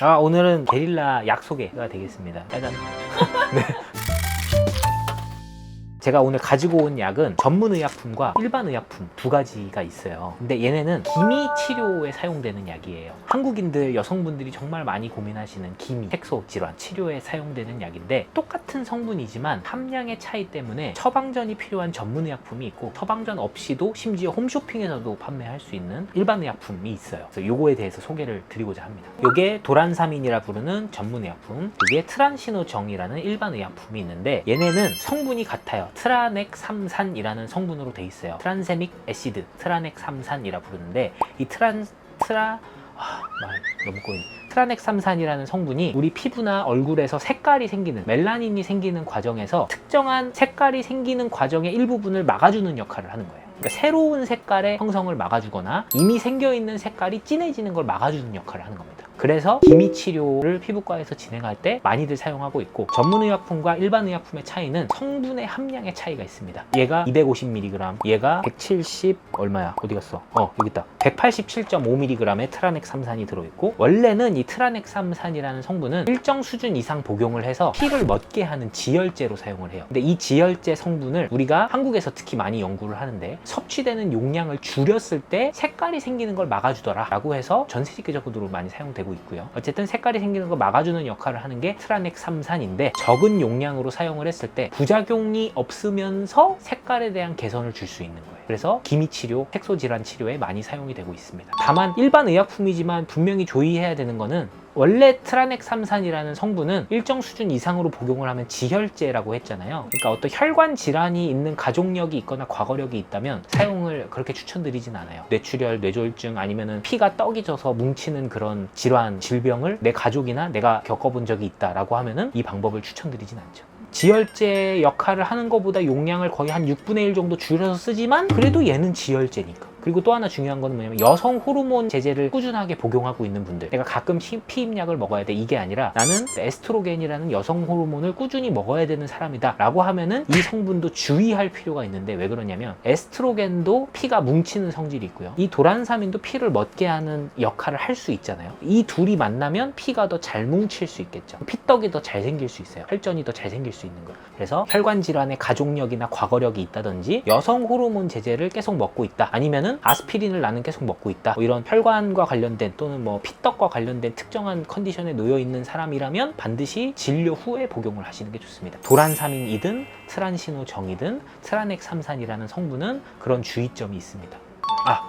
오늘은 게릴라 약 소개가 되겠습니다. 짜잔. 네. 제가 오늘 가지고 온 약은 전문의약품과 일반의약품 두 가지가 있어요. 근데 얘네는 기미 치료에 사용되는 약이에요. 한국인들, 여성분들이 정말 많이 고민하시는 기미, 색소 질환 치료에 사용되는 약인데 똑같은 성분이지만 함량의 차이 때문에 처방전이 필요한 전문의약품이 있고 처방전 없이도 심지어 홈쇼핑에서도 판매할 수 있는 일반의약품이 있어요. 그래서 요거에 대해서 소개를 드리고자 합니다. 요게 도란사민이라 부르는 전문의약품, 요게 트란시노정이라는 일반의약품이 있는데 얘네는 성분이 같아요. 트라넥삼산이라는 성분으로 돼 있어요. 트란세믹 애시드, 트라넥삼산이라 부르는데 이 트라넥삼산이라는 성분이 우리 피부나 얼굴에서 색깔이 생기는, 멜라닌이 생기는 과정에서 특정한 색깔이 생기는 과정의 일부분을 막아주는 역할을 하는 거예요. 그러니까 새로운 색깔의 형성을 막아주거나 이미 생겨있는 색깔이 진해지는 걸 막아주는 역할을 하는 겁니다. 그래서 기미 치료를 피부과에서 진행할 때 많이들 사용하고 있고, 전문의약품과 일반의약품의 차이는 성분의 함량의 차이가 있습니다. 얘가 250mg, 얘가 170 얼마야? 어디 갔어? 여기 있다. 187.5mg의 트라넥삼산이 들어있고, 원래는 이 트라넥삼산이라는 성분은 일정 수준 이상 복용을 해서 피를 멎게 하는 지혈제로 사용을 해요. 근데 이 지혈제 성분을 우리가 한국에서 특히 많이 연구를 하는데 섭취되는 용량을 줄였을 때 색깔이 생기는 걸 막아주더라 라고 해서 전 세계적으로 많이 사용되고 있고요. 어쨌든 색깔이 생기는 걸 막아주는 역할을 하는 게 트라넥삼산인데, 적은 용량으로 사용을 했을 때 부작용이 없으면서 색깔에 대한 개선을 줄 수 있는 거예요. 그래서 기미 치료, 색소 질환 치료에 많이 사용이 되고 있습니다. 다만 일반 의약품이지만 분명히 조의해야 되는 거는, 원래 트라넥삼산이라는 성분은 일정 수준 이상으로 복용을 하면 지혈제라고 했잖아요. 그러니까 어떤 혈관 질환이 있는 가족력이 있거나 과거력이 있다면 사용을 그렇게 추천드리진 않아요. 뇌출혈, 뇌졸중, 아니면은 피가 떡이 져서 뭉치는 그런 질환, 질병을 내 가족이나 내가 겪어본 적이 있다라고 하면은 이 방법을 추천드리진 않죠. 지혈제 역할을 하는 것보다 용량을 거의 한 6분의 1 정도 줄여서 쓰지만 그래도 얘는 지혈제니까. 그리고 또 하나 중요한 거는 뭐냐면, 여성 호르몬 제제를 꾸준하게 복용하고 있는 분들, 내가 가끔 피임약을 먹어야 돼, 이게 아니라 나는 에스트로겐이라는 여성 호르몬을 꾸준히 먹어야 되는 사람이다 라고 하면은 이 성분도 주의할 필요가 있는데, 왜 그러냐면 에스트로겐도 피가 뭉치는 성질이 있고요, 이 도란사민도 피를 멎게 하는 역할을 할 수 있잖아요. 이 둘이 만나면 피가 더 잘 뭉칠 수 있겠죠. 피떡이 더 잘 생길 수 있어요. 혈전이 더 잘 생길 수 있는 거예요. 그래서 혈관 질환의 가족력이나 과거력이 있다든지, 여성 호르몬 제제를 계속 먹고 있다, 아니면은 아스피린을 나는 계속 먹고 있다, 뭐 이런 혈관과 관련된 또는 뭐 피떡과 관련된 특정한 컨디션에 놓여 있는 사람이라면 반드시 진료 후에 복용을 하시는 게 좋습니다. 도란사민이든 트란시노정이든 트라넥삼산이라는 성분은 그런 주의점이 있습니다.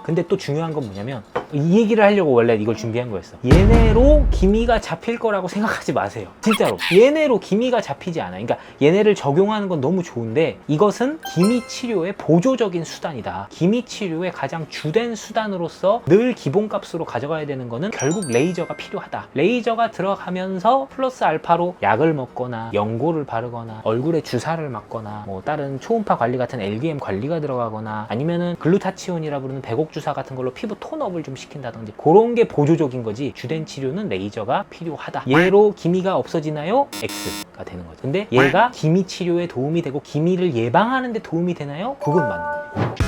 근데 또 중요한 건 뭐냐면, 이 얘기를 하려고 원래 이걸 준비한 거였어. 얘네로 기미가 잡힐 거라고 생각하지 마세요. 진짜로 얘네로 기미가 잡히지 않아요. 그러니까 얘네를 적용하는 건 너무 좋은데, 이것은 기미 치료의 보조적인 수단이다. 기미 치료의 가장 주된 수단으로서 늘 기본값으로 가져가야 되는 거는 결국 레이저가 필요하다. 레이저가 들어가면서 플러스 알파로 약을 먹거나 연고를 바르거나 얼굴에 주사를 맞거나 뭐 다른 초음파 관리 같은 LDM 관리가 들어가거나, 아니면은 글루타치온이라 부르는 백옥 주사 같은 걸로 피부 톤업을 좀 시킨다든지, 그런 게 보조적인 거지, 주된 치료는 레이저가 필요하다. 얘로 기미가 없어지나요? X가 되는 거죠. 근데 얘가 기미 치료에 도움이 되고 기미를 예방하는 데 도움이 되나요? 그건 맞는 거예요.